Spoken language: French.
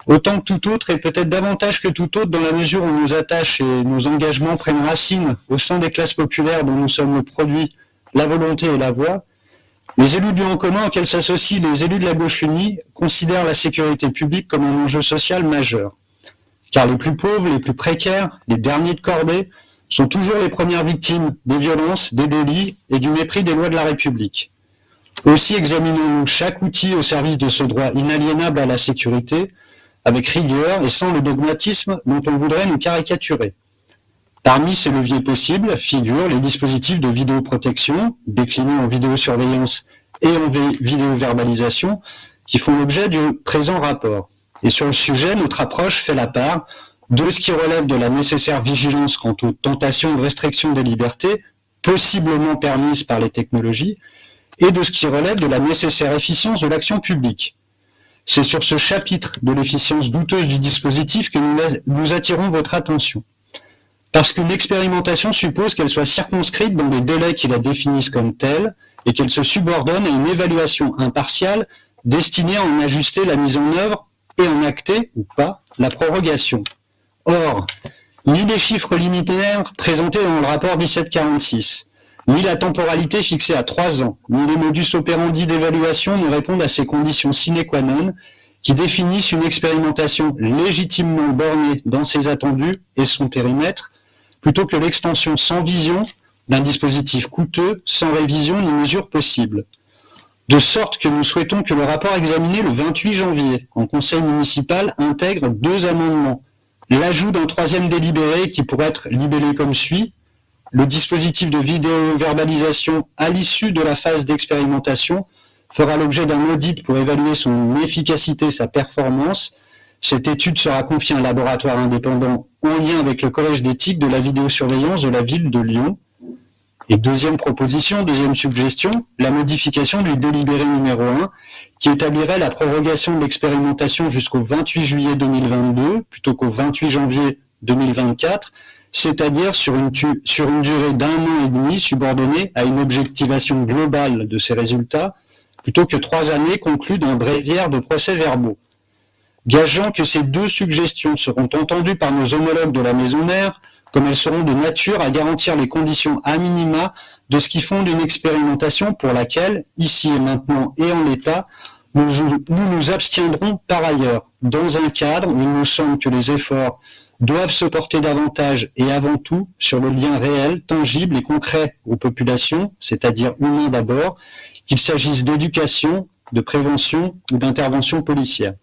Autant que tout autre, et peut-être davantage que tout autre, dans la mesure où nos attaches et nos engagements prennent racine au sein des classes populaires dont nous sommes le produit, la volonté et la voix, les élus du en commun auxquels s'associent les élus de la gauche unie considèrent la sécurité publique comme un enjeu social majeur. Car les plus pauvres, les plus précaires, les derniers de cordée, sont toujours les premières victimes des violences, des délits et du mépris des lois de la République. Aussi examinons-nous chaque outil au service de ce droit inaliénable à la sécurité, avec rigueur et sans le dogmatisme dont on voudrait nous caricaturer. Parmi ces leviers possibles figurent les dispositifs de vidéoprotection, déclinés en vidéosurveillance et en vidéoverbalisation, qui font l'objet du présent rapport. Et sur le sujet, notre approche fait la part de ce qui relève de la nécessaire vigilance quant aux tentations de restriction des libertés, possiblement permises par les technologies, et de ce qui relève de la nécessaire efficience de l'action publique. C'est sur ce chapitre de l'efficience douteuse du dispositif que nous attirons votre attention. Parce qu'une expérimentation suppose qu'elle soit circonscrite dans les délais qui la définissent comme telle et qu'elle se subordonne à une évaluation impartiale destinée à en ajuster la mise en œuvre et en acter, ou pas, la prorogation. Or, ni les chiffres liminaires présentés dans le rapport 1746, ni la temporalité fixée à 3 ans, ni les modus operandi d'évaluation ne répondent à ces conditions sine qua non qui définissent une expérimentation légitimement bornée dans ses attendus et son périmètre, plutôt que l'extension sans vision d'un dispositif coûteux, sans révision ni mesure possible. De sorte que nous souhaitons que le rapport examiné le 28 janvier en conseil municipal intègre 2 amendements. L'ajout d'un 3e délibéré qui pourrait être libellé comme suit: le dispositif de vidéoverbalisation à l'issue de la phase d'expérimentation fera l'objet d'un audit pour évaluer son efficacité, sa performance. Cette étude sera confiée à un laboratoire indépendant en lien avec le collège d'éthique de la vidéosurveillance de la ville de Lyon. Et deuxième suggestion, la modification du délibéré numéro 1 qui établirait la prorogation de l'expérimentation jusqu'au 28 juillet 2022 plutôt qu'au 28 janvier 2024, c'est-à-dire sur une durée d'1 an et demi subordonnée à une objectivation globale de ces résultats, plutôt que 3 années conclues d'un bréviaire de procès-verbaux. Gageant que ces 2 suggestions seront entendues par nos homologues de la maison mère, comme elles seront de nature à garantir les conditions à minima de ce qui fonde une expérimentation pour laquelle, ici et maintenant et en l'état, nous nous abstiendrons par ailleurs, dans un cadre où il nous semble que les efforts doivent se porter davantage et avant tout sur le lien réel, tangible et concret aux populations, c'est-à-dire humain d'abord, qu'il s'agisse d'éducation, de prévention ou d'intervention policière.